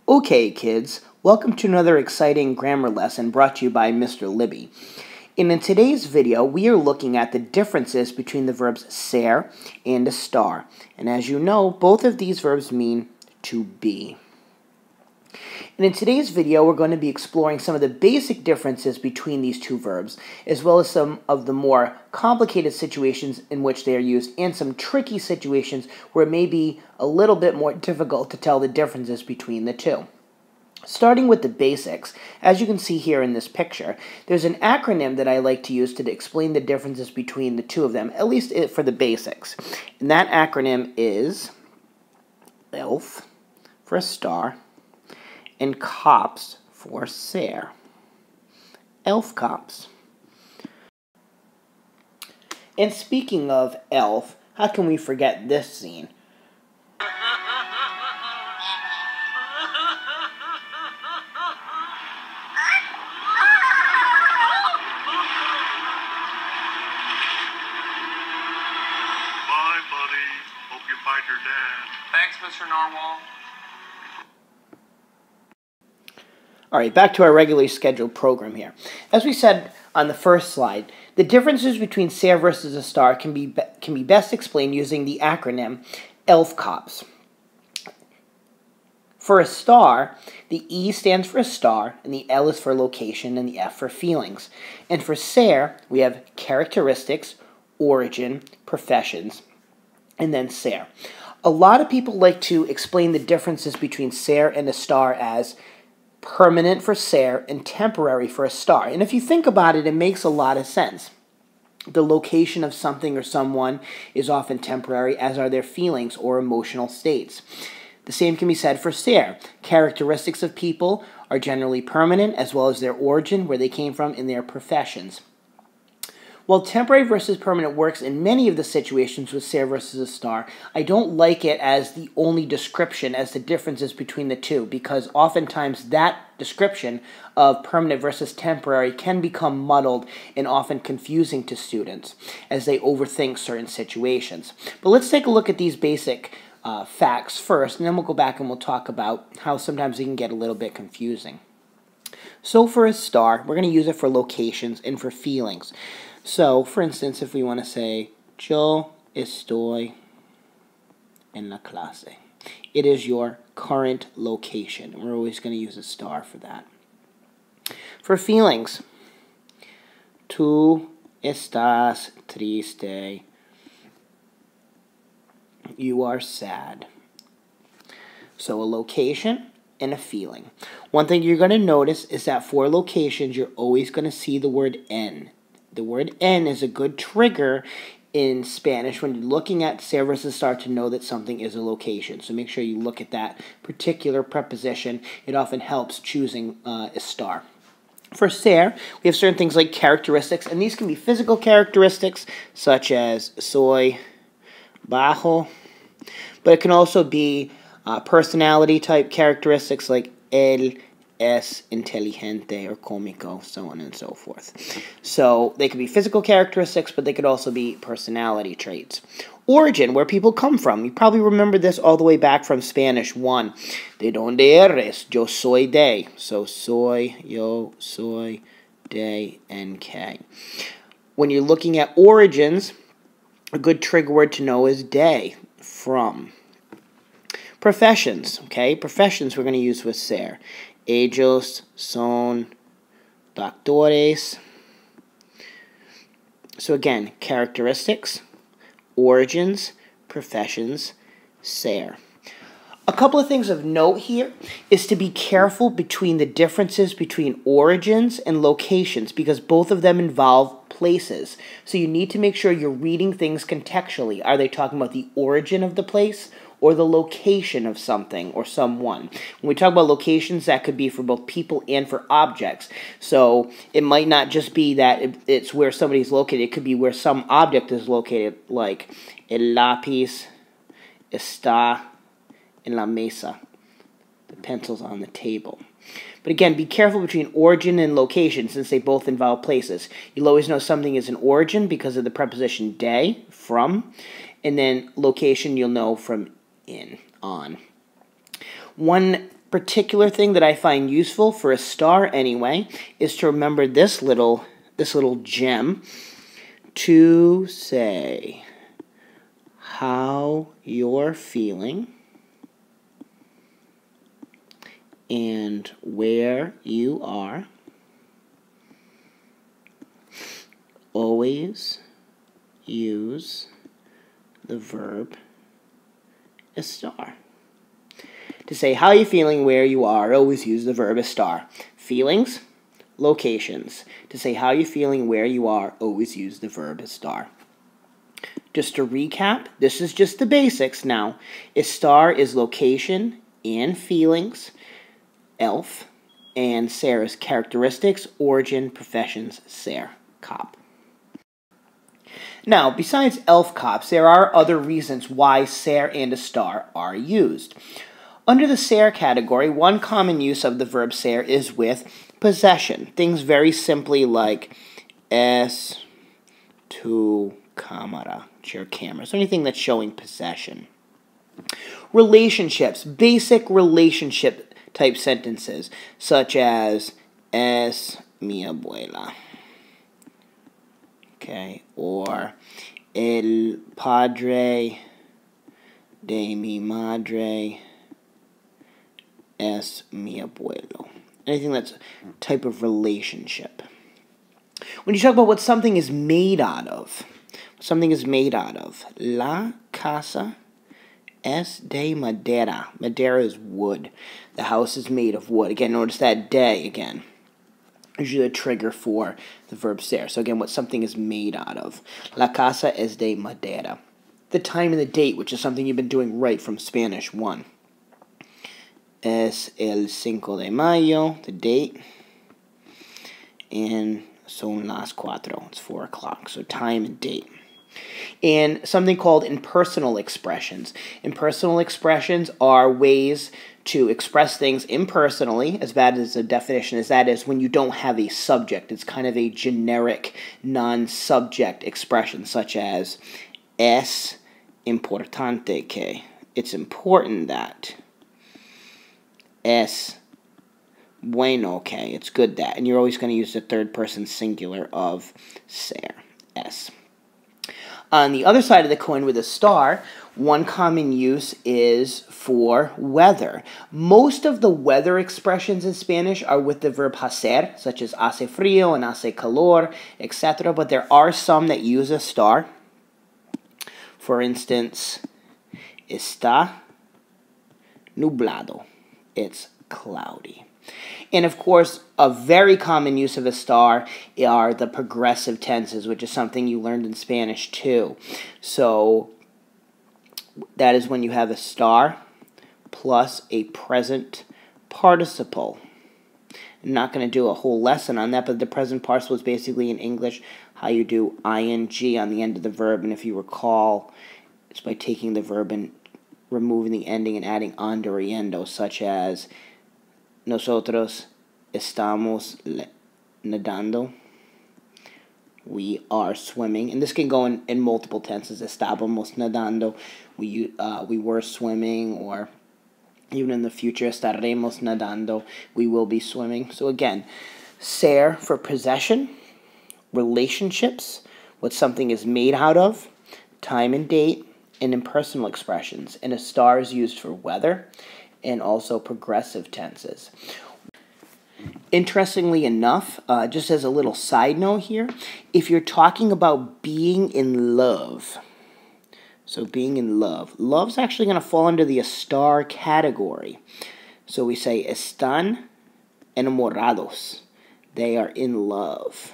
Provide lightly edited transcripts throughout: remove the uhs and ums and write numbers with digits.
Okay, kids, welcome to another exciting grammar lesson brought to you by Mr. Libby. And in today's video, we are looking at the differences between the verbs ser and estar. And as you know, both of these verbs mean to be. And in today's video, we're going to be exploring some of the basic differences between these two verbs, as well as some of the more complicated situations in which they are used, and some tricky situations where it may be a little bit more difficult to tell the differences between the two. Starting with the basics, as you can see here in this picture, there's an acronym that I like to use to explain the differences between the two of them, at least for the basics. And that acronym is ELF for Estar, and COPS for ser. ELF COPS. And speaking of ELF, how can we forget this scene? Bye, buddy. Hope you find your dad. Thanks, Mr. Narwhal. Alright, back to our regularly scheduled program here. As we said on the first slide, the differences between ser versus estar can be best explained using the acronym ELF COPS. For estar, the E stands for estar, and the L is for location, and the F for feelings. And for ser, we have characteristics, origin, professions, and then ser. A lot of people like to explain the differences between ser and estar as permanent for ser and temporary for estar. And if you think about it, it makes a lot of sense. The location of something or someone is often temporary, as are their feelings or emotional states. The same can be said for ser. Characteristics of people are generally permanent, as well as their origin, where they came from, and their professions. While temporary versus permanent works in many of the situations with ser versus estar, I don't like it as the only description as the differences between the two, because oftentimes that description of permanent versus temporary can become muddled and often confusing to students as they overthink certain situations. But let's take a look at these basic facts first, and then we'll go back and we'll talk about how sometimes they can get a little bit confusing. So for estar, we're going to use it for locations and for feelings. So, for instance, if we want to say, yo estoy en la clase, it is your current location. And we're always going to use estar for that. For feelings, tú estás triste, you are sad. So a location and a feeling. One thing you're going to notice is that for locations, you're always going to see the word en. The word en is a good trigger in Spanish when you're looking at ser versus estar to know that something is a location. So make sure you look at that particular preposition. It often helps choosing estar. For ser, we have certain things like characteristics, and these can be physical characteristics such as soy bajo, but it can also be personality type characteristics like él es inteligente or cómico, so on and so forth. So they could be physical characteristics, but they could also be personality traits. Origin, where people come from. You probably remember this all the way back from Spanish 1. De donde eres? Yo soy de. So soy, yo soy de, NK. When you're looking at origins, a good trigger word to know is de, from. Professions, okay? Professions we're going to use with ser. Ellos son doctores. So again, characteristics, origins, professions, ser. A couple of things of note here is to be careful between the differences between origins and locations, because both of them involve places. So you need to make sure you're reading things contextually. Are they talking about the origin of the place or the location of something or someone? When we talk about locations, that could be for both people and for objects. So it might not just be that it's where somebody's located. It could be where some object is located, like el lápiz está en la mesa. The pencil's on the table. But again, be careful between origin and location, since they both involve places. You'll always know something is an origin because of the preposition de, from, and then location you'll know from in, on. One particular thing that I find useful for a star anyway is to remember this little gem to say how you're feeling and where you are. Always use the verb estar. To say how you're feeling, where you are, always use the verb estar. Feelings, locations. To say how you're feeling, where you are, always use the verb estar. Just to recap, this is just the basics now. Estar is location and feelings, elf, and ser is characteristics, origin, professions, ser, cop. Now, besides elf cops, there are other reasons why ser and estar are used. Under the ser category, one common use of the verb ser is with possession. Things very simply like es tu cámara, it's your camera. So anything that's showing possession. Relationships, basic relationship type sentences, such as es mi abuela. Okay, or el padre de mi madre es mi abuelo. Anything that's a type of relationship. When you talk about what something is made out of, la casa es de madera. Madera is wood. The house is made of wood. Again, notice that de again. Usually a trigger for the verb ser. So again, what something is made out of. La casa es de madera. The time and the date, which is something you've been doing right from Spanish 1. Es el 5 de mayo, the date. And son las 4. It's 4 o'clock. So time and date. And something called impersonal expressions. Impersonal expressions are ways to express things impersonally, as bad as a definition as that is, when you don't have a subject. It's kind of a generic, non-subject expression, such as es importante que. It's important that. Es bueno que. It's good that. And you're always going to use the third person singular of ser. Es. On the other side of the coin with a star, one common use is for weather. Most of the weather expressions in Spanish are with the verb hacer, such as hace frío and hace calor, etc. But there are some that use a star. For instance, está nublado. It's cloudy. And of course, a very common use of a star are the progressive tenses, which is something you learned in Spanish too. So that is when you have a star plus a present participle. I'm not going to do a whole lesson on that, but the present participle is basically in English how you do ing on the end of the verb. And if you recall, it's by taking the verb and removing the ending and adding andoriendo, such as nosotros estamos nadando. We are swimming. And this can go in multiple tenses. Estábamos nadando. We were swimming. Or even in the future, estaremos nadando. We will be swimming. So again, ser for possession, relationships, what something is made out of, time and date, and impersonal expressions. And a star is used for weather and also progressive tenses. Interestingly enough, just as a little side note here, if you're talking about being in love, so being in love, love's actually going to fall under the estar category. So we say están enamorados. They are in love.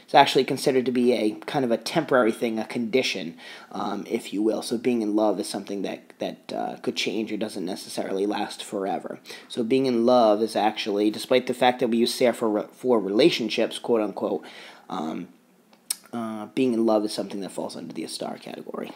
It's actually considered to be a kind of a temporary thing, a condition, if you will. So being in love is something that could change or doesn't necessarily last forever. So being in love is actually, despite the fact that we use ser for relationships, quote unquote, being in love is something that falls under the estar category.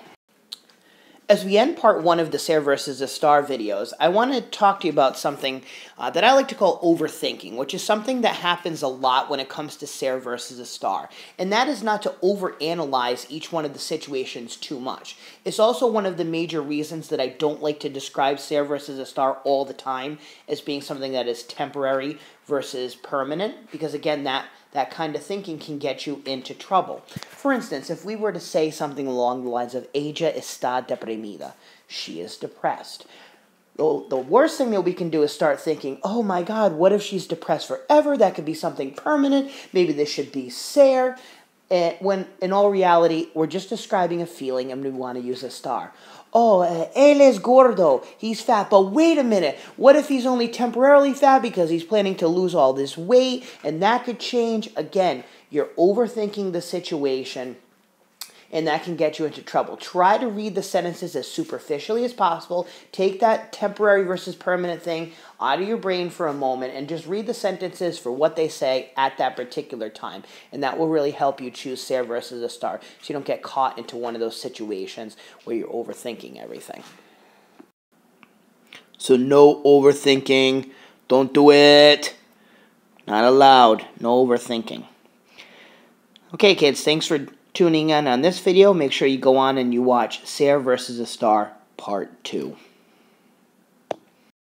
As we end part 1 of the Ser versus Estar videos, I want to talk to you about something that I like to call overthinking, which is something that happens a lot when it comes to Ser versus Estar. And that is not to overanalyze each one of the situations too much. It's also one of the major reasons that I don't like to describe Ser versus Estar all the time as being something that is temporary versus permanent, because again, that kind of thinking can get you into trouble. For instance, if we were to say something along the lines of ella está deprimida, she is depressed. The worst thing that we can do is start thinking, oh my God, what if she's depressed forever? That could be something permanent. Maybe this should be Ser. When in all reality, we're just describing a feeling and we want to use Estar. Oh, él es gordo. He's fat. But wait a minute. What if he's only temporarily fat because he's planning to lose all this weight and that could change? Again, you're overthinking the situation and that can get you into trouble. Try to read the sentences as superficially as possible. Take that temporary versus permanent thing out of your brain for a moment and just read the sentences for what they say at that particular time. And that will really help you choose Ser versus Estar so you don't get caught into one of those situations where you're overthinking everything. So no overthinking. Don't do it. Not allowed. No overthinking. Okay, kids, thanks for tuning in on this video. Make sure you go on and you watch Ser versus Estar Part 2.